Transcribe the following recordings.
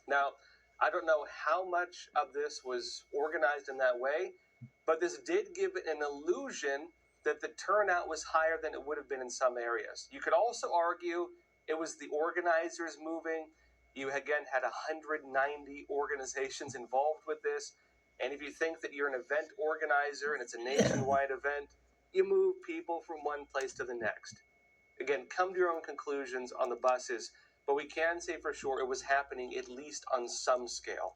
Now, I don't know how much of this was organized in that way, but this did give it an illusion that the turnout was higher than it would have been in some areas. You could also argue it was the organizers moving. You again had 190 organizations involved with this. And if you think that you're an event organizer and it's a nationwide event, you move people from one place to the next. Again, come to your own conclusions on the buses, but we can say for sure it was happening at least on some scale.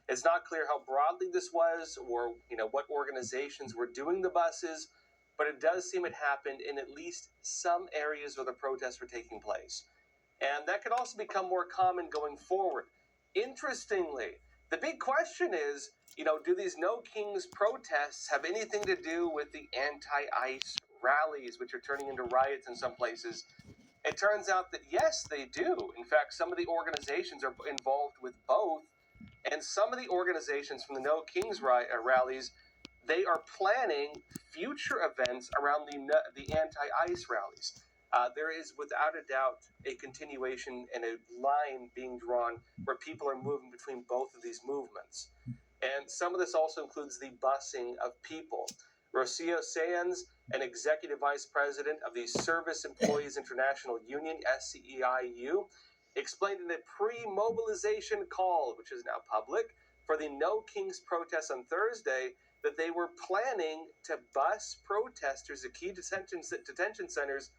It's not clear how broadly this was or what organizations were doing the buses, but it does seem it happened in at least some areas where the protests were taking place. And that could also become more common going forward. Interestingly, the big question is, do these No Kings protests have anything to do with the anti-ICE rallies, which are turning into riots in some places? It turns out that yes, they do. In fact, some of the organizations are involved with both, and some of the organizations from the No Kings rallies, they are planning future events around the anti-ICE rallies. There is, without a doubt, a continuation and a line being drawn where people are moving between both of these movements. And some of this also includes the busing of people. Rocio Sáenz, an executive vice president of the Service Employees International Union, SCEIU, explained in a pre-mobilization call, which is now public, for the No Kings protests on Thursday, that they were planning to bus protesters at key detention centers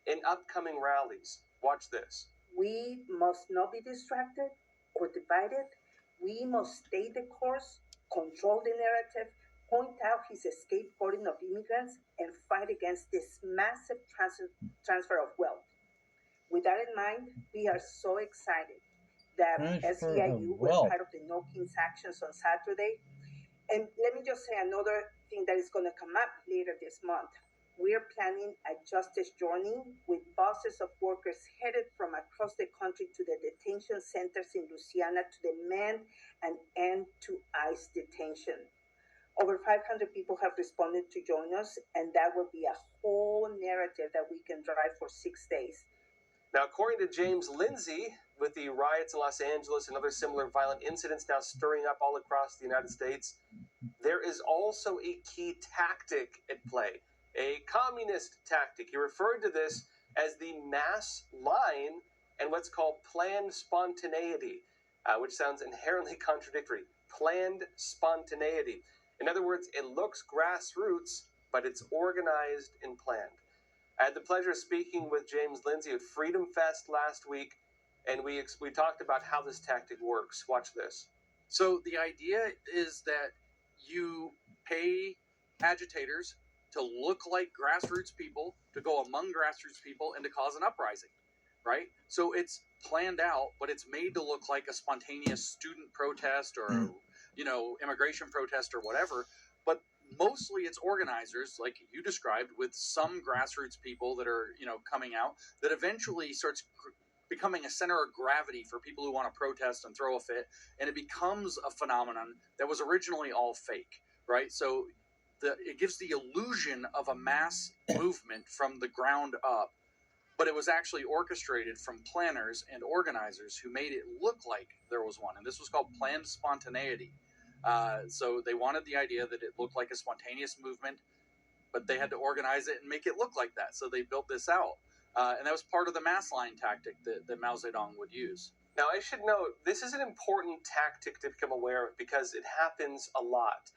in upcoming rallies. Watch this. We must not be distracted or divided. We must stay the course, control the narrative, point out his scapegoating of immigrants, and fight against this massive transfer of wealth. With that in mind, we are so excited that SEIU was part of the No Kings actions on Saturday. And let me just say another thing that is going to come up later this month. We are planning a justice journey with buses of workers headed from across the country to the detention centers in Louisiana to demand an end to ICE detention. Over 500 people have responded to join us, and that will be a whole narrative that we can drive for 6 days. Now, according to James Lindsay, with the riots in Los Angeles and other similar violent incidents now stirring up all across the United States, there is also a key tactic at play, a communist tactic. He referred to this as the mass line and what's called planned spontaneity, which sounds inherently contradictory. Planned spontaneity. In other words, it looks grassroots, but it's organized and planned. I had the pleasure of speaking with James Lindsay at Freedom Fest last week, and we talked about how this tactic works. Watch this. So the idea is that you pay agitators to look like grassroots people, to go among grassroots people, and to cause an uprising, right? So it's planned out, but it's made to look like a spontaneous student protest or, immigration protest or whatever. But mostly it's organizers, like you described, with some grassroots people that are, coming out, that eventually starts becoming a center of gravity for people who want to protest and throw a fit, and it becomes a phenomenon that was originally all fake, right? So it gives the illusion of a mass movement from the ground up, but it was actually orchestrated from planners and organizers who made it look like there was one, and this was called planned spontaneity. So they wanted the idea that it looked like a spontaneous movement, but they had to organize it and make it look like that. So they built this out. And that was part of the mass line tactic that Mao Zedong would use. Now, I should note, this is an important tactic to become aware of because it happens a lot.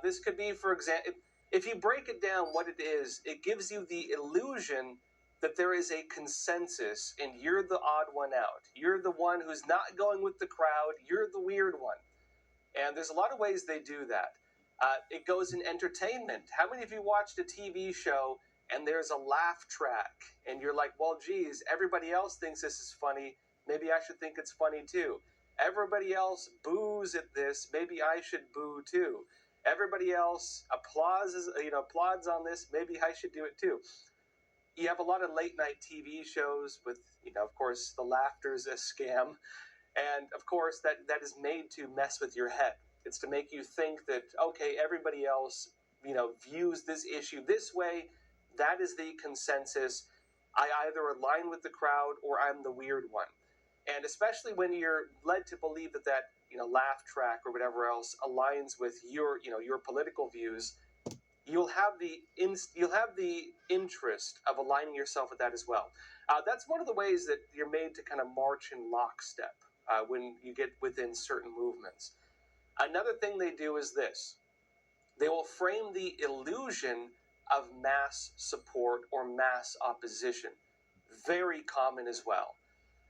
This could be, for example, if you break it down what it is, it gives you the illusion that there is a consensus and you're the odd one out. You're the one who's not going with the crowd. You're the weird one. And there's a lot of ways they do that. It goes in entertainment. How many of you watched a TV show and there's a laugh track and you're like, well, geez, everybody else thinks this is funny. Maybe I should think it's funny too. Everybody else boos at this. Maybe I should boo too. Everybody else applauds on this. Maybe I should do it too. You have a lot of late night TV shows with, of course, the laughter's a scam. And of course, that is made to mess with your head. It's to make you think that, okay, everybody else, views this issue this way. That is the consensus. I either align with the crowd or I'm the weird one. And especially when you're led to believe that laugh track or whatever else aligns with your political views, you'll have the interest of aligning yourself with that as well. That's one of the ways that you're made to kind of march in lockstep when you get within certain movements. Another thing they do is this: they will frame the illusion of mass support or mass opposition. Very common as well.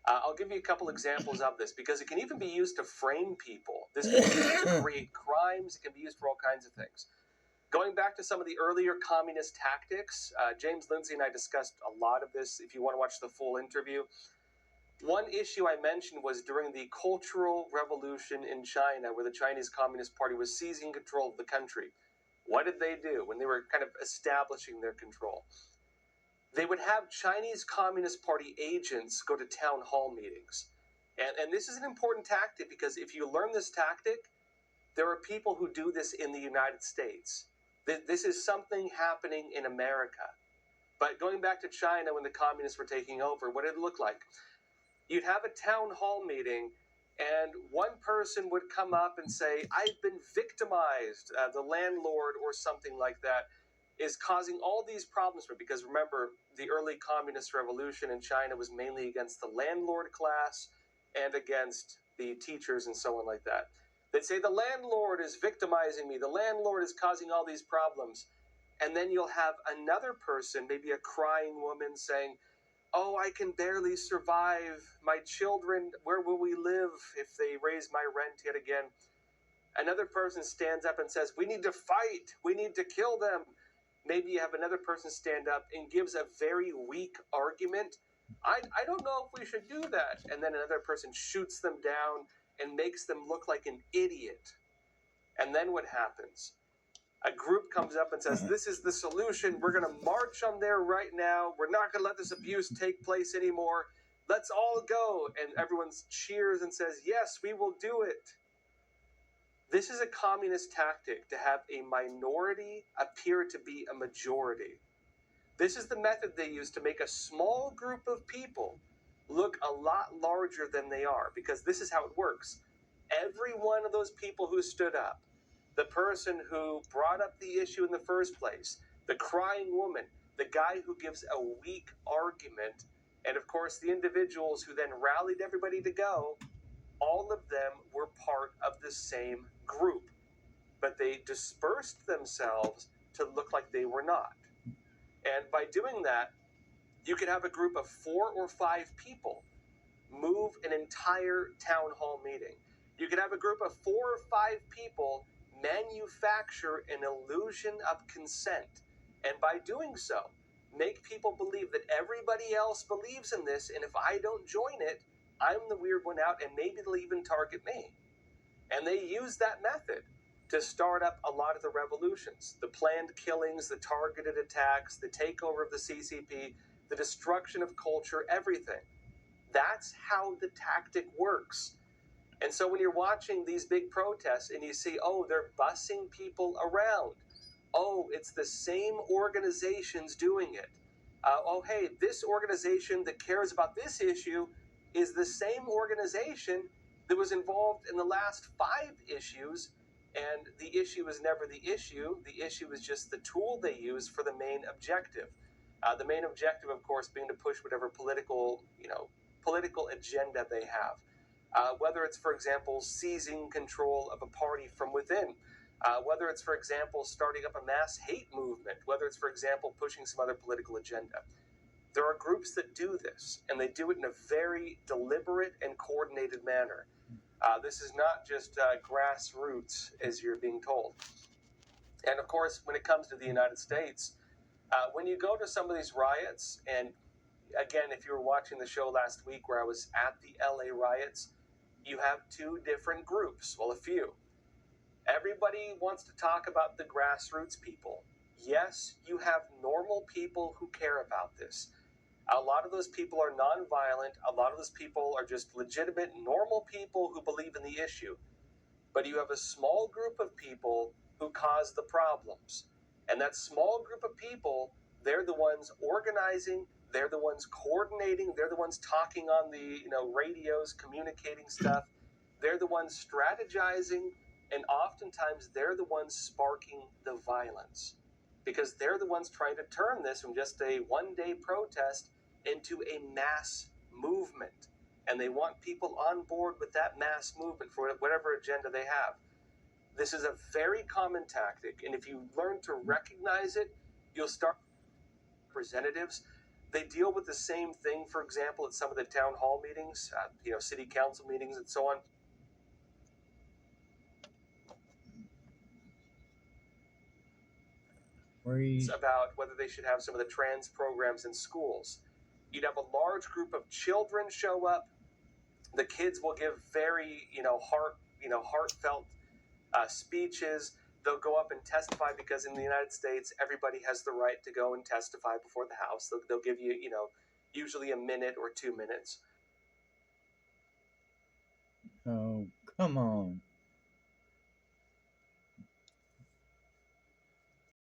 I'll give you a couple examples of this, because it can even be used to frame people. This can be used to create crimes. It can be used for all kinds of things. Going back to some of the earlier communist tactics, James Lindsay and I discussed a lot of this if you want to watch the full interview. One issue I mentioned was during the Cultural Revolution in China, where the Chinese Communist Party was seizing control of the country. What did they do when they were kind of establishing their control? They would have Chinese Communist Party agents go to town hall meetings. And this is an important tactic, because if you learn this tactic, there are people who do this in the United States. This is something happening in America. But going back to China when the communists were taking over, what did it look like? You'd have a town hall meeting, and one person would come up and say, "I've been victimized. The landlord," or something like that, is causing all these problems for me. Because remember, the early communist revolution in China was mainly against the landlord class and against the teachers and so on like that. They'd say, "The landlord is victimizing me. The landlord is causing all these problems." And then you'll have another person, maybe a crying woman, saying, "Oh, I can barely survive. My children, where will we live if they raise my rent yet again?" Another person stands up and says, "We need to fight. We need to kill them." Maybe you have another person stand up and gives a very weak argument. I don't know if we should do that. And then another person shoots them down and makes them look like an idiot. And then what happens? A group comes up and says, "This is the solution. We're going to march on there right now. We're not going to let this abuse take place anymore. Let's all go." And everyone cheers and says, "Yes, we will do it." This is a communist tactic, to have a minority appear to be a majority. This is the method they use to make a small group of people look a lot larger than they are, because this is how it works. Every one of those people who stood up, the person who brought up the issue in the first place, the crying woman, the guy who gives a weak argument, and of course the individuals who then rallied everybody to go, all of them were part of the same group, but they dispersed themselves to look like they were not. And by doing that, you could have a group of 4 or 5 people move an entire town hall meeting. You could have a group of 4 or 5 people manufacture an illusion of consent, and by doing so, make people believe that everybody else believes in this, and if I don't join it, I'm the weird one out, and maybe they'll even target me. And they use that method to start up a lot of the revolutions, the planned killings, the targeted attacks, the takeover of the CCP, the destruction of culture, everything. That's how the tactic works. And so when you're watching these big protests and you see, oh, they're bussing people around. Oh, it's the same organizations doing it. Oh, hey, this organization that cares about this issue is the same organization that was involved in the last 5 issues, and the issue is never the issue. The issue is just the tool they use for the main objective. The main objective, of course, being to push whatever political agenda they have. Whether it's, for example, seizing control of a party from within, whether it's, for example, starting up a mass hate movement, whether it's, for example, pushing some other political agenda. There are groups that do this, and they do it in a very deliberate and coordinated manner. This is not just grassroots, as you're being told. And of course, when it comes to the United States, when you go to some of these riots, and again, if you were watching the show last week where I was at the LA riots, you have 2 different groups, well, a few. Everybody wants to talk about the grassroots people. Yes, you have normal people who care about this. A lot of those people are nonviolent. A lot of those people are just legitimate, normal people who believe in the issue. But you have a small group of people who cause the problems. And that small group of people, they're the ones organizing, They're the ones coordinating. They're the ones talking on the radios, communicating stuff. They're the ones strategizing, and oftentimes they're the ones sparking the violence, because they're the ones trying to turn this from just a one-day protest into a mass movement. And they want people on board with that mass movement for whatever agenda they have. This is a very common tactic, and if you learn to recognize it, you'll start. Representatives, they deal with the same thing, for example, at some of the town hall meetings, city council meetings and so on. It's about whether they should have some of the trans programs in schools. You'd have a large group of children show up. The kids will give very, heartfelt speeches. They'll go up and testify, because in the United States, everybody has the right to go and testify before the House. They'll give you, usually a minute or 2 minutes. Oh, come on.